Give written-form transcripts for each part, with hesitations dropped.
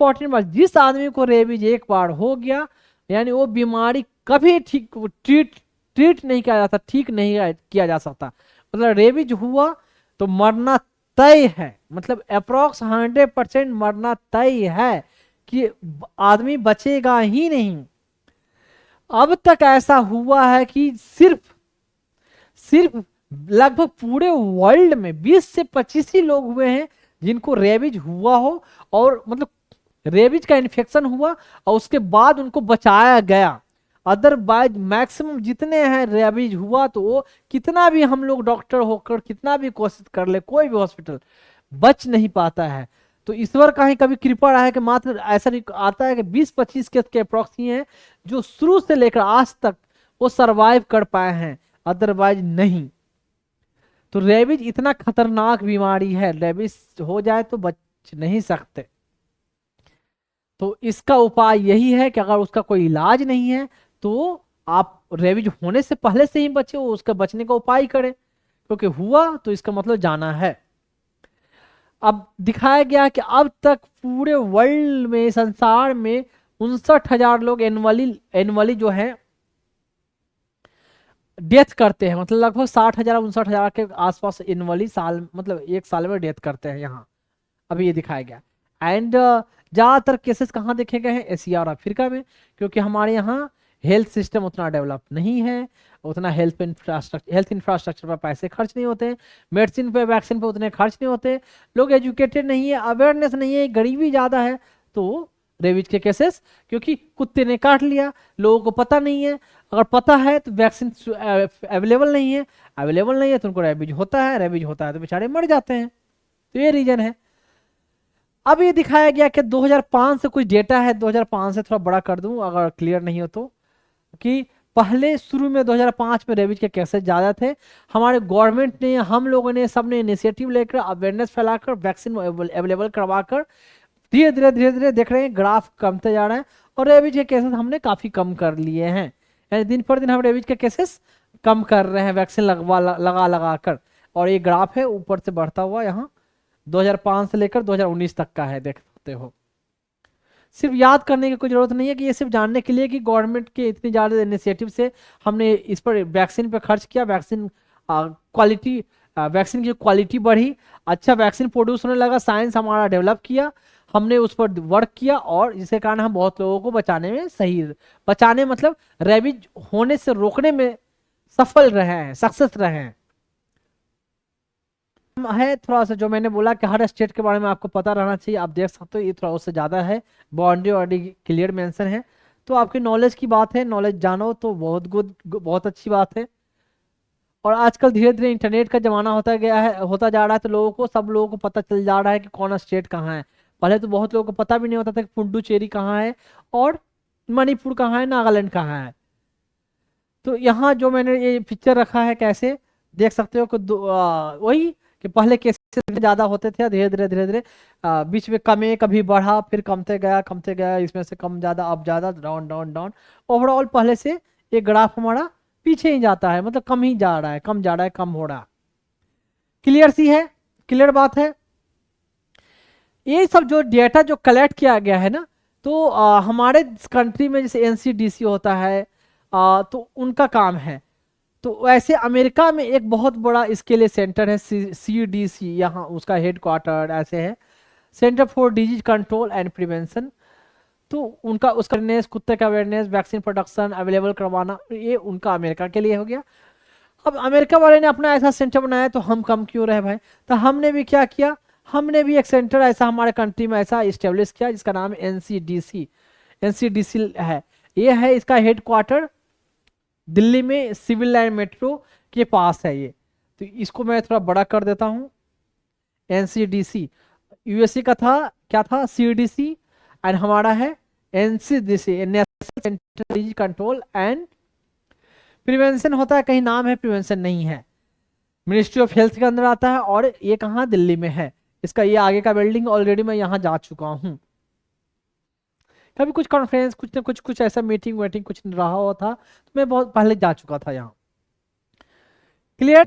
Important बात, जिस आदमी को रेबीज एक बार हो गया यानी वो बीमारी कभी ट्रीट नहीं किया जाता, ठीक नहीं किया जा सकता। मतलब रेबीज हुआ तो मरना तय है, मतलब अप्रोक्स 100% मरना तय है कि आदमी बचेगा ही नहीं। अब तक ऐसा हुआ है कि सिर्फ लगभग पूरे वर्ल्ड में 20 से 25 ही लोग हुए हैं जिनको रेबीज हुआ हो, और मतलब रेबीज का इन्फेक्शन हुआ और उसके बाद उनको बचाया गया। अदरवाइज मैक्सिमम जितने हैं रेबीज हुआ तो वो कितना भी हम लोग डॉक्टर होकर कितना भी कोशिश कर ले, कोई भी हॉस्पिटल बच नहीं पाता है। तो ईश्वर का ही कभी कृपा रहा है कि मात्र ऐसा नहीं आता है कि 20-25 केस के अप्रॉक्स ही हैं जो शुरू से लेकर आज तक वो सरवाइव कर पाए हैं, अदरवाइज नहीं। तो रेबीज इतना खतरनाक बीमारी है, रेबीज हो जाए तो बच नहीं सकते। तो इसका उपाय यही है कि अगर उसका कोई इलाज नहीं है तो आप रेबीज होने से पहले से ही बचे, उसका बचने का उपाय करें, क्योंकि हुआ तो इसका मतलब जाना है। अब दिखाया गया कि अब तक पूरे वर्ल्ड में, संसार में 59,000 लोग एनुअली जो है डेथ करते हैं, मतलब लगभग 60,000 59,000 के आसपास एनुअली साल, मतलब एक साल में डेथ करते हैं यहाँ, अभी ये दिखाया गया। एंड ज़्यादातर केसेस कहाँ देखे गए हैं, एशिया और अफ्रीका में, क्योंकि हमारे यहाँ हेल्थ सिस्टम उतना डेवलप नहीं है, उतना हेल्थ इंफ्रास्ट्रक्चर पर पैसे खर्च नहीं होते, मेडिसिन पे वैक्सीन पे उतने खर्च नहीं होते, लोग एजुकेटेड नहीं है, अवेयरनेस नहीं है, गरीबी ज़्यादा है। तो रेबीज के केसेस क्योंकि कुत्ते ने काट लिया, लोगों को पता नहीं है, अगर पता है तो वैक्सीन अवेलेबल नहीं है, अवेलेबल नहीं है तो उनको रेबीज होता है, रेबीज होता है तो बेचारे मर जाते हैं। तो ये रीजन है। अब ये दिखाया गया कि 2005 से कुछ डेटा है, 2005 से थोड़ा बड़ा कर दूं अगर क्लियर नहीं हो तो, कि पहले शुरू में 2005 में रेबीज के केसेस ज़्यादा थे। हमारे गवर्नमेंट ने, हम लोगों ने, सबने इनिशिएटिव लेकर अवेयरनेस फैलाकर वैक्सीन अवेलेबल करवाकर धीरे धीरे देख रहे हैं ग्राफ कमते जा रहे हैं, और रेबीज के केसेस हमने काफ़ी कम कर लिए हैं। यानी दिन पर दिन हम रेबीज के केसेस कम कर रहे हैं वैक्सीन लगा कर, और ये ग्राफ है ऊपर से बढ़ता हुआ, यहाँ 2005 से लेकर 2019 तक का है, देख सकते हो। सिर्फ याद करने की कोई जरूरत नहीं है कि ये सिर्फ जानने के लिए कि गवर्नमेंट के इतनी ज़्यादा इनिशिएटिव से हमने इस पर वैक्सीन पर खर्च किया, वैक्सीन क्वालिटी, वैक्सीन की क्वालिटी बढ़ी, अच्छा वैक्सीन प्रोड्यूस होने लगा, साइंस हमारा डेवलप किया, हमने उस पर वर्क किया, और जिसके कारण हम बहुत लोगों को बचाने में बचाने मतलब रेबीज होने से रोकने में सफल रहे हैं, सक्सेस रहे हैं। है थोड़ा सा जो मैंने बोला कि हर स्टेट के बारे में आपको पता रहना चाहिए, आप देख सकते हो ये थोड़ा उससे ज़्यादा है, बाउंड्री वाउंड्री क्लियर मेंशन है। तो आपकी नॉलेज की बात है, नॉलेज जानो तो बहुत गुड, बहुत अच्छी बात है। और आजकल धीरे धीरे इंटरनेट का जमाना होता जा रहा है, तो सब लोगों को पता चल जा रहा है कि कौन स्टेट कहाँ है। पहले तो बहुत लोगों को पता भी नहीं होता था कि पुडुचेरी कहाँ है और मणिपुर कहाँ है, नागालैंड कहाँ है। तो यहाँ जो मैंने ये पिक्चर रखा है, कैसे देख सकते हो कि वही कि पहले केसेस ज्यादा होते थे, धीरे धीरे बीच में कमे, कभी बढ़ा, फिर कमते गया, इसमें से कम ज्यादा, अब ज्यादा, डाउन डाउन डाउन, ओवरऑल पहले से ये ग्राफ हमारा पीछे ही जाता है, मतलब कम ही जा रहा है, कम जा रहा है, कम हो रहा। क्लियर सी है, क्लियर बात है। ये सब जो डेटा जो कलेक्ट किया गया है ना, तो हमारे कंट्री में जैसे एनसीडीसी होता है, तो उनका काम है। तो वैसे अमेरिका में एक बहुत बड़ा इसके लिए सेंटर है, CDC, यहाँ उसका हेड क्वार्टर ऐसे है, centre for disease control and prevention. तो उनका उसका अवेयरनेस, कुत्ते का अवेयरनेस, वैक्सीन प्रोडक्शन अवेलेबल करवाना, ये उनका अमेरिका के लिए हो गया। अब अमेरिका वाले ने अपना ऐसा सेंटर बनाया तो हम कम क्यों रहे भाई। तो हमने भी क्या किया, हमने भी एक सेंटर ऐसा हमारे कंट्री में ऐसा इस्टेब्लिश किया जिसका नाम एनसीडीसी है। ये है इसका हेड क्वार्टर दिल्ली में सिविल लाइन मेट्रो के पास है ये। तो इसको मैं थोड़ा बड़ा कर देता हूँ। एनसीडीसी यूएसए का था, क्या था, CDC, एंड हमारा है NCDC, national centre disease control and prevention होता है, कहीं नाम है, प्रिवेंशन नहीं है, मिनिस्ट्री ऑफ हेल्थ के अंदर आता है, और ये कहाँ, दिल्ली में है। इसका ये आगे का बिल्डिंग ऑलरेडी मैं यहाँ जा चुका हूँ, कभी कुछ कॉन्फ्रेंस, कुछ ना कुछ ऐसा मीटिंग वेटिंग कुछ रहा हुआ था, तो मैं बहुत पहले जा चुका था यहाँ। क्लियर।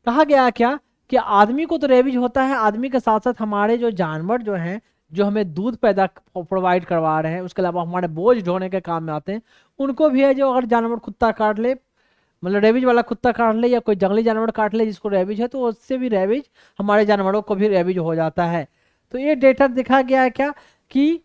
कहा गया क्या कि आदमी को तो रेबीज होता है, आदमी के साथ साथ हमारे जो जानवर जो हैं, जो हमें दूध पैदा प्रोवाइड करवा रहे हैं, उसके अलावा हमारे बोझ ढोने के काम में आते हैं, उनको भी है। जो अगर जानवर कुत्ता काट ले, मतलब रेबीज वाला कुत्ता काट ले या कोई जंगली जानवर काट ले जिसको रेबीज है, तो उससे भी रेबीज हमारे जानवरों को भी रेबीज हो जाता है। तो ये डेटा दिखा गया है क्या कि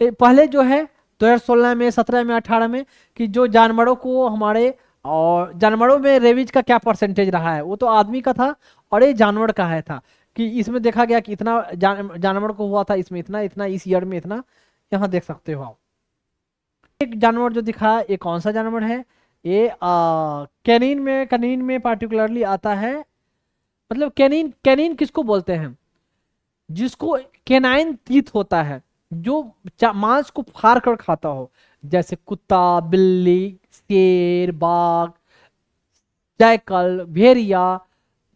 पहले जो है 2016 में, 17 में, 18 में, कि जो जानवरों को हमारे, और जानवरों में रेबीज का क्या परसेंटेज रहा है, वो तो आदमी का था और ये जानवर का है था, कि इसमें देखा गया कि इतना जानवर को हुआ था, इसमें इतना, इतना इस ईयर में इतना। यहाँ देख सकते हो आप एक जानवर जो दिखा, ये कौन सा जानवर है, ये कैनीन में पार्टिकुलरली आता है। मतलब कैनीन, कैनीन किसको बोलते हैं, जिसको कैनाइन टीथ होता है, जो मांस को फाड़ कर खाता हो, जैसे कुत्ता, बिल्ली, शेर, बाघ, जैकल, भेड़िया,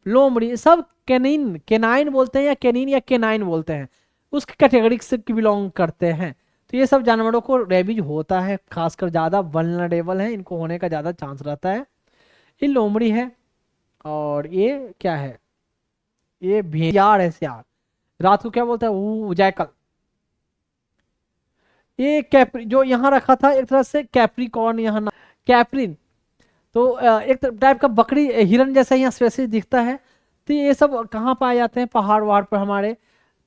लोमड़ी, सब कैनीन, कैनाइन बोलते हैं, या कैनीन या कैनाइन बोलते हैं, उसकी कैटेगरी से बिलोंग करते हैं। तो ये सब जानवरों को रेबीज होता है, खासकर ज़्यादा वल्नरेबल है, इनको होने का ज़्यादा चांस रहता है। ये लोमड़ी है, और ये क्या है, ये भेड़ियार है, सियार। रात को क्या बोलता है, वो जैकल। ये कैप्री जो यहाँ रखा था, एक तरह से कैप्रिकॉर्न, यहाँ कैप्रिन, तो एक टाइप का बकरी, हिरन जैसा यहाँ स्पेसिस दिखता है। तो ये सब कहाँ पाए जाते हैं, पहाड़ वहाड़ पर हमारे,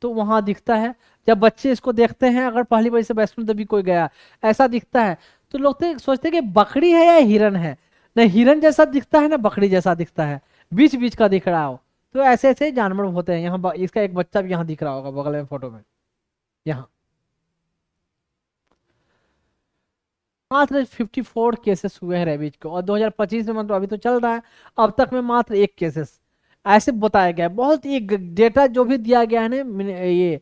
तो वहाँ दिखता है। जब बच्चे इसको देखते हैं, अगर पहली बार से वैष्णो देवी कोई गया, ऐसा दिखता है, तो लोग तो सोचते हैं कि बकरी है या हिरन है, ना हिरन जैसा दिखता है ना बकरी जैसा दिखता है, बीच बीच का दिख रहा हो। तो ऐसे ऐसे जानवर होते हैं यहाँ। इसका एक बच्चा भी यहाँ दिख रहा होगा बगल में फोटो में, यहाँ। मात्र 54 केसेस हुए हैं रेबीज को, और 2025 में, मतलब अभी तो चल रहा है, अब तक में मात्र 1 केसेस ऐसे बताया गया है। बहुत ही डेटा जो भी दिया गया है ना, ये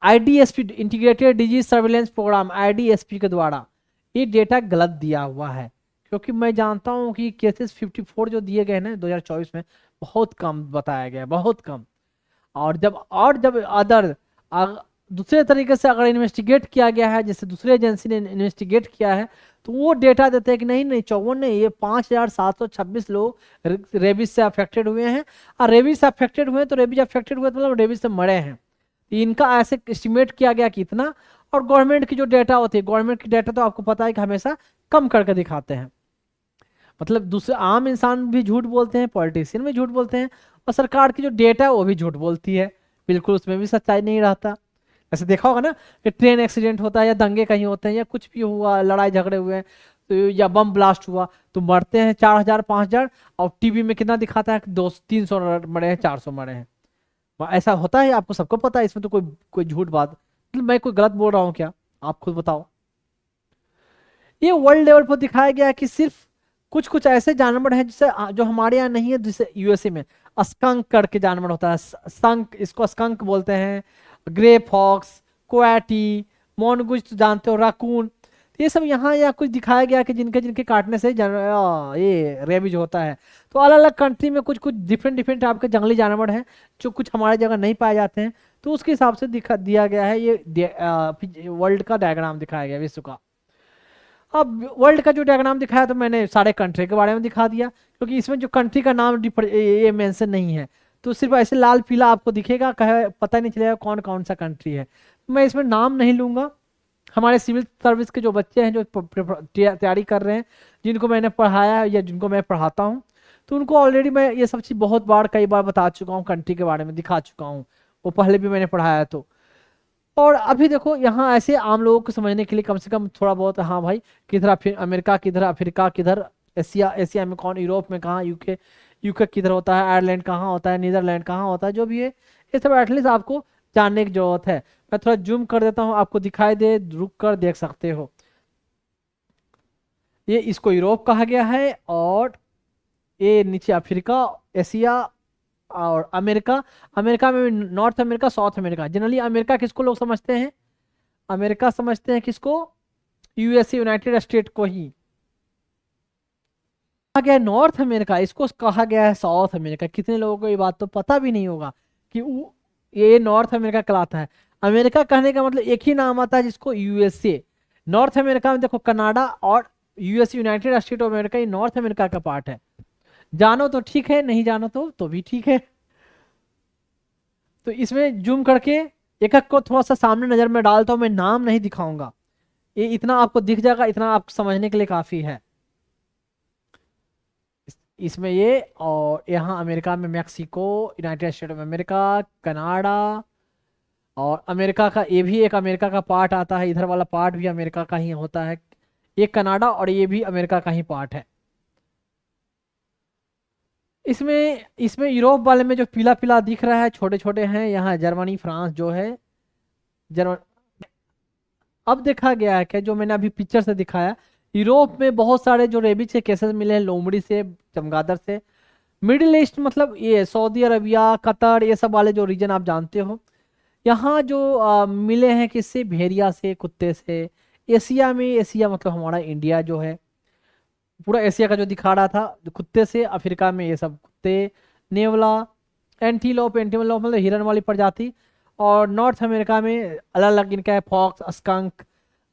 IDSP, integrated disease surveillance program, IDSP के द्वारा, ये डेटा गलत दिया हुआ है। क्योंकि मैं जानता हूँ कि केसेस 54 जो दिए गए ना 2024 में, बहुत कम बताया गया है, बहुत कम। और जब अदर दूसरे तरीके से अगर इन्वेस्टिगेट किया गया है, जैसे दूसरे एजेंसी ने इन्वेस्टिगेट किया है, तो वो डेटा देते हैं कि नहीं नहीं 54 नहीं, ये 5726 लोग रेबीज से अफेक्टेड हुए हैं। और रेबीज से अफेक्टेड हुए तो रेबीज अफेक्टेड हुए तो मतलब रेबीज से मरे हैं। इनका ऐसे एस्टिमेट किया गया कि इतना। और गवर्नमेंट की जो डेटा होती है, गवर्नमेंट की डेटा तो आपको पता है कि हमेशा कम करके दिखाते हैं। मतलब दूसरे आम इंसान भी झूठ बोलते हैं, पॉलिटिशियन भी झूठ बोलते हैं, और सरकार की जो डेटा है वो भी झूठ बोलती है, बिल्कुल उसमें भी सच्चाई नहीं रहता। ऐसे देखा होगा ना कि ट्रेन एक्सीडेंट होता है, या दंगे कहीं होते हैं, या कुछ भी हुआ, लड़ाई झगड़े हुए हैं, तो या बम ब्लास्ट हुआ, तो मरते हैं 4000 5000, और टीवी में कितना दिखाता है, 200-300 मरे हैं, 400 मरे हैं। ऐसा होता है, आपको सबको पता है, इसमें तो कोई कोई झूठ बात, मतलब मैं कोई गलत बोल रहा हूँ क्या, आप खुद बताओ। ये वर्ल्ड लेवल पर दिखाया गया है कि सिर्फ कुछ कुछ ऐसे जानवर हैं जिसे जो हमारे यहाँ नहीं है, जिसे यूएसए में स्कंक करके जानवर होता है, स्कंक, इसको स्कंक बोलते हैं, ग्रे फॉक्स, कोएटी, मोनगुज तो जानते हो, राकून। तो ये सब यहाँ या कुछ दिखाया गया कि जिनके जिनके काटने से ये रेबीज होता है। तो अलग अलग कंट्री में कुछ कुछ डिफरेंट डिफरेंट टाइप के जंगली जानवर हैं जो कुछ हमारे जगह नहीं पाए जाते हैं। तो उसके हिसाब से दिया गया है, ये वर्ल्ड का डायग्राम दिखाया गया, विश्व का। अब वर्ल्ड का जो डायग्राम दिखाया, तो मैंने सारे कंट्री के बारे में दिखा दिया, क्योंकि इसमें जो कंट्री का नाम ये मेंशन नहीं है, तो सिर्फ ऐसे लाल पीला आपको दिखेगा, कहे पता नहीं चलेगा कौन कौन सा कंट्री है। मैं इसमें नाम नहीं लूंगा। हमारे सिविल सर्विस के जो बच्चे हैं, जो तैयारी कर रहे हैं, जिनको मैंने पढ़ाया या जिनको मैं पढ़ाता हूँ, तो उनको ऑलरेडी मैं ये सब चीज़ बहुत बार, कई बार बता चुका हूँ, कंट्री के बारे में दिखा चुका हूँ, वो पहले भी मैंने पढ़ाया। तो और अभी देखो यहाँ ऐसे आम लोगों को समझने के लिए कम से कम थोड़ा बहुत, हाँ भाई, किधर अमेरिका किधर, अफ्रीका किधर, एशिया, एशिया में कौन, यूरोप में कहाँ, यूके, यूके किधर होता है, आयरलैंड कहाँ होता है, नीदरलैंड कहाँ होता है, जो भी है ये सब एटलीस्ट आपको जानने की जरूरत है। मैं थोड़ा जूम कर देता हूँ, आपको दिखाई दे, रुक कर देख सकते हो। ये इसको यूरोप कहा गया है, और ये नीचे अफ्रीका, एशिया, और अमेरिका। अमेरिका में north America, south America. Generally America किसको लोग समझते हैं, अमेरिका समझते हैं किसको, यूएसए, यूनाइटेड स्टेट को ही कहा गया नॉर्थ अमेरिका, इसको कहा गया है साउथ अमेरिका। कितने लोगों को ये बात तो पता भी नहीं होगा कि ये नॉर्थ अमेरिका कहलाता है। अमेरिका कहने का मतलब एक ही नाम आता है, जिसको यूएसए। नॉर्थ अमेरिका में देखो कनाडा और US, United state of America, ये नॉर्थ अमेरिका का पार्ट है। जानो तो ठीक है, नहीं जानो तो भी ठीक है। तो इसमें जूम करके एक एक को थोड़ा सा सामने नजर में डालता हूँ, मैं नाम नहीं दिखाऊंगा, ये इतना आपको दिख जाएगा, इतना आप समझने के लिए काफी है। इसमें ये, और यहाँ अमेरिका में Mexico, United state of America, Canada, और अमेरिका का ये भी एक अमेरिका का पार्ट आता है, इधर वाला पार्ट भी अमेरिका का ही होता है, ये कनाडा और ये भी अमेरिका का ही पार्ट है। इसमें इसमें यूरोप वाले में जो पीला पीला दिख रहा है, छोटे छोटे हैं, यहाँ जर्मनी फ्रांस जो है, जर्मन। अब देखा गया है कि जो मैंने अभी पिक्चर से दिखाया, यूरोप में बहुत सारे जो रेबीज के केसेस मिले हैं, लोमड़ी से, चमगादड़ से। मिडिल ईस्ट मतलब ये सऊदी अरबिया, कतर, ये सब वाले जो रीजन आप जानते हो, यहाँ जो मिले हैं किससे, भेड़िया से, कुत्ते से। एशिया में, एशिया मतलब हमारा इंडिया जो है, पूरा एशिया का जो दिखा रहा था, कुत्ते से। अफ्रीका में ये सब कुत्ते, नेवला, एंटीलोप, एंटीलोप मतलब हिरन वाली प्रजाति। और नॉर्थ अमेरिका में अलग अलग इनका है, फॉक्स, स्कंक,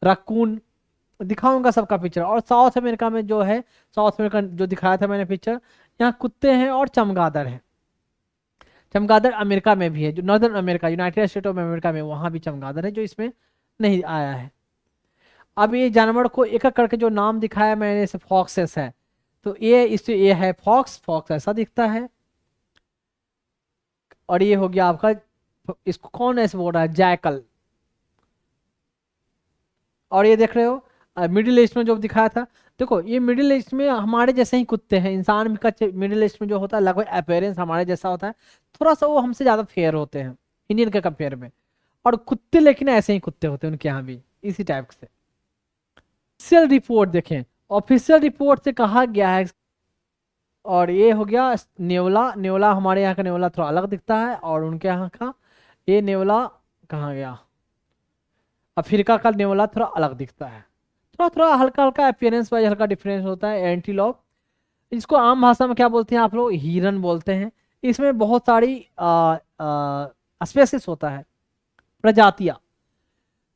रकून, दिखाऊंगा सबका पिक्चर। और साउथ अमेरिका में जो है, साउथ अमेरिका जो दिखाया था मैंने पिक्चर, यहाँ कुत्ते हैं और चमगादड़ है। चमगादड़ अमेरिका में भी है, जो northern America, United state of America में, वहां भी चमगादड़ है, जो इसमें नहीं आया है। अब ये जानवर को एक एक करके जो नाम दिखाया मैंने, इसे फॉक्सेस है, तो ये इससे ये है फॉक्स, फॉक्स ऐसा दिखता है। और ये हो गया आपका, इसको कौन ऐसे बोल रहा है, जैकल। और ये देख रहे हो मिडिल ईस्ट में जो दिखाया था, देखो ये मिडिल ईस्ट में हमारे जैसे ही कुत्ते हैं, इंसान का मिडिल ईस्ट में जो होता है लगभग अपेयरेंस हमारे जैसा होता है, थोड़ा सा वो हमसे ज्यादा फेयर होते हैं इंडियन के कंपेयर में। और कुत्ते लेकिन ऐसे ही कुत्ते होते हैं उनके यहाँ भी, इसी टाइप से। ऑफिशियल रिपोर्ट देखें, ऑफिशियल रिपोर्ट से कहा गया है। और ये हो गया नेवला, नेवला हमारे यहाँ का नेवला थोड़ा अलग दिखता है, और उनके यहाँ का ये नेवला कहाँ गया, अफ्रीका का नेवला थोड़ा अलग दिखता है, थोड़ा थोड़ा हल्का हल्का अपियरेंस वाइज हल्का डिफरेंस होता है। एंटीलोप, इसको आम भाषा में क्या बोलते हैं आप लोग, हिरन बोलते हैं। इसमें बहुत सारी स्पेसिस होता है, प्रजातियां,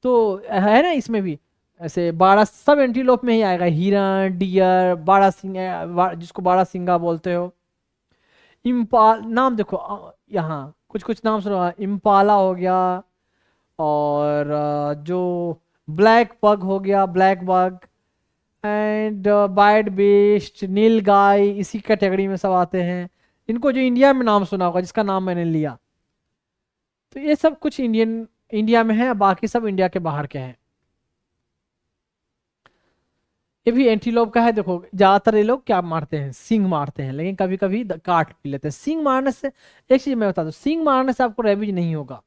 तो है ना इसमें भी। ऐसे बारह सब एंटीलोप में ही आएगा, हिरन, डियर, बारह सिंगा, जिसको बारह सिंगा बोलते हो। इम्पाल नाम देखो, यहाँ कुछ कुछ नाम सुनो, इम्पाला हो गया, और जो ब्लैक पग हो गया, black buck, and wild beast, nilgai, इसी कैटेगरी में सब आते हैं। इनको जो इंडिया में नाम सुना होगा, जिसका नाम मैंने लिया, तो ये सब कुछ इंडिया में है, बाकी सब इंडिया के बाहर के हैं। ये भी एंटीलोप का है। देखो ज्यादातर ये लोग क्या मारते हैं, सींग मारते हैं, लेकिन कभी कभी काट भी लेते हैं। सींग मारने से, एक चीज मैं बता दूं, सींग मारने से आपको रेबीज नहीं होगा।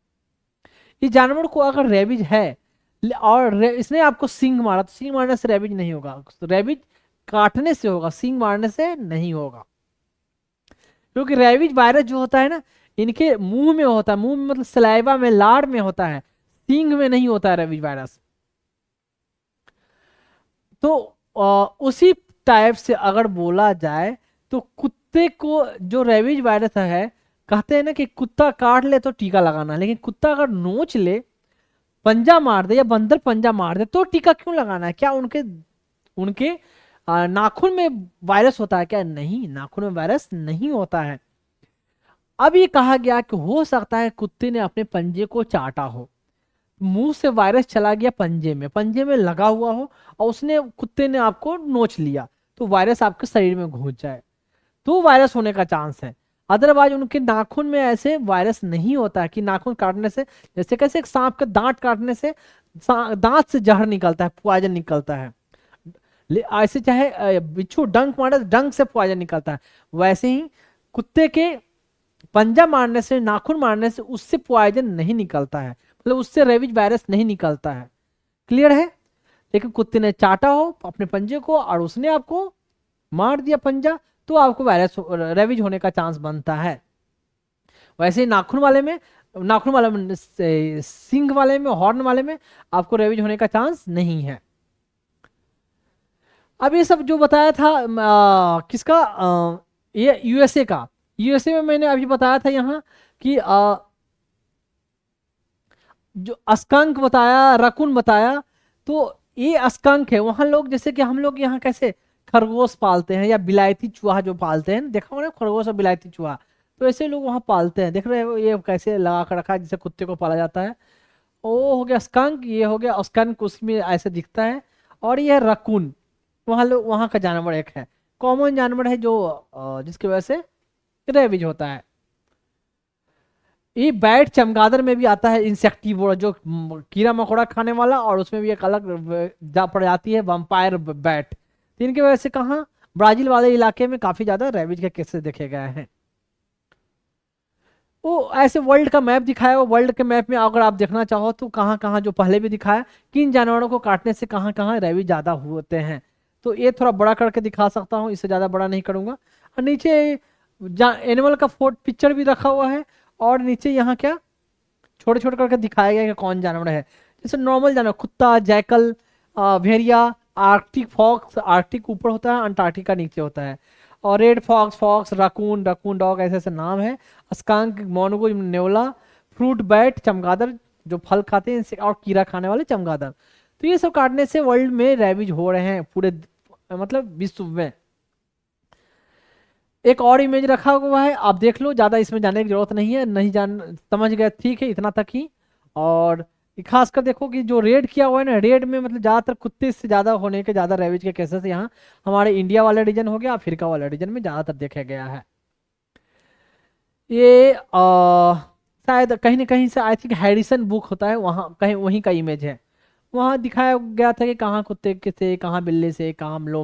इस जानवर को अगर रेबीज है और इसने आपको सींग मारा, तो सींग मारने से रेबीज नहीं होगा, तो रेबीज काटने से होगा, सींग मारने से नहीं होगा। क्योंकि रेबीज वायरस जो होता है ना, इनके मुंह में होता है, मुंह में मतलब सलाइवा में, लार में होता है, सींग में नहीं होता है रेबीज वायरस। तो उसी टाइप से अगर बोला जाए, तो कुत्ते को जो रेबीज वायरस है, कहते हैं ना कि कुत्ता काट ले तो टीका लगाना, लेकिन कुत्ता अगर नोच ले, पंजा मार दे, या बंदर पंजा मार दे, तो टीका क्यों लगाना है? क्या उनके उनके नाखून में वायरस होता है क्या? नहीं, नाखून में वायरस नहीं होता है। अब ये कहा गया कि हो सकता है कुत्ते ने अपने पंजे को चाटा हो, मुंह से वायरस चला गया पंजे में लगा हुआ हो, और उसने, कुत्ते ने आपको नोच लिया, तो वायरस आपके शरीर में घुस जाए, तो वायरस होने का चांस है। अदरवाइज उनके नाखून में ऐसे वायरस नहीं होता है कि नाखून काटने से, जैसे कैसे एक सांप का दांत काटने से दांत से जहर निकलता है, पॉइजन निकलता है, ऐसे चाहे बिच्छू डंक मारे, डंक से पॉइजन निकलता है, वैसे ही कुत्ते के पंजा मारने से, नाखून मारने से, उससे पॉइजन नहीं निकलता है, मतलब उससे रेबीज वायरस नहीं निकलता है। क्लियर है? लेकिन कुत्ते ने चाटा हो अपने पंजे को और उसने आपको मार दिया पंजा, तो आपको वायरस, रेबीज होने का चांस बनता है। वैसे ही नाखून वाले में, सिंग वाले में, हॉर्न वाले में आपको रेबीज होने का चांस नहीं है। अब ये सब जो बताया था किसका, ये यूएसए का। यूएसए में मैंने अभी बताया था यहाँ कि जो अस्कंक बताया, रकुन बताया, तो ये अस्कंक है। वहां लोग, जैसे कि हम लोग यहाँ कैसे खरगोश पालते हैं, या बिलायती चूहा जो पालते हैं, देखा होगा ना, खरगोश और बिलायती चूहा, तो ऐसे लोग वहाँ पालते हैं। देख रहे हो ये कैसे लगा कर रखा है जैसे कुत्ते को पाला जाता है। वो हो गया स्कंक, ये हो गया स्कंक, उसमें ऐसे दिखता है। और ये रकून, वहाँ लोग वहाँ का जानवर एक है, कॉमन जानवर है जो जिसकी वजह से रेबीज होता है। ये बैट चमगादड़ में भी आता है, इंसेक्टिवोरा, जो कीड़ा मकोड़ा खाने वाला, और उसमें भी एक अलग जा प्रजाति है वंपायर बैट। तो इनकी वजह से कहाँ, ब्राजील वाले इलाके में काफी ज्यादा रेबीज के केसेस देखे गए हैं। वो ऐसे वर्ल्ड का मैप दिखाया, वो वर्ल्ड के मैप में अगर आप देखना चाहो तो कहाँ कहाँ, जो पहले भी दिखाया, किन जानवरों को काटने से कहाँ कहाँ रेबीज ज्यादा होते हैं। तो ये थोड़ा बड़ा करके दिखा सकता हूँ, इससे ज्यादा बड़ा नहीं करूंगा। और नीचे एनिमल का फोटो पिक्चर भी रखा हुआ है, और नीचे यहाँ क्या छोटे छोटे करके दिखाया गया है कि कौन जानवर है। जैसे नॉर्मल जानवर, कुत्ता, जैकल, भेड़िया, आर्कटिक फॉक्स, आर्कटिक ऊपर होता है, अंटार्कटिका नीचे होता है। और red fox, fox, raccoon, raccoon dog, ऐसे ऐसे नाम है। स्कंक, मोनगो, नेवला, फ्रूट बैट, चमगादड़ जो फल खाते हैं इनसे, और कीड़ा खाने वाले चमगादड़। तो ये सब काटने से वर्ल्ड में रेबीज हो रहे हैं पूरे, मतलब विश्व में। एक और इमेज रखा हुआ है, आप देख लो, ज्यादा इसमें जाने की जरूरत नहीं है, नहीं जान समझ गए ठीक है, इतना तक ही। और खासकर देखो कि जो रेड किया हुआ है ना, रेड में मतलब ज्यादातर कुत्ते से ज्यादा होने के, ज्यादा रेबीज के केसेस यहाँ हमारे इंडिया वाले रीजन हो गया, अफ्रीका वाले रीजन में ज्यादातर देखा गया है। ये शायद कहीं ना कहीं से आई थिंक हैरिसन बुक होता है, वहाँ कहीं वहीं का इमेज है। वहाँ दिखाया गया था कि कहाँ कुत्ते के थे, कहाँ बिल्ली से, कहाँ लोम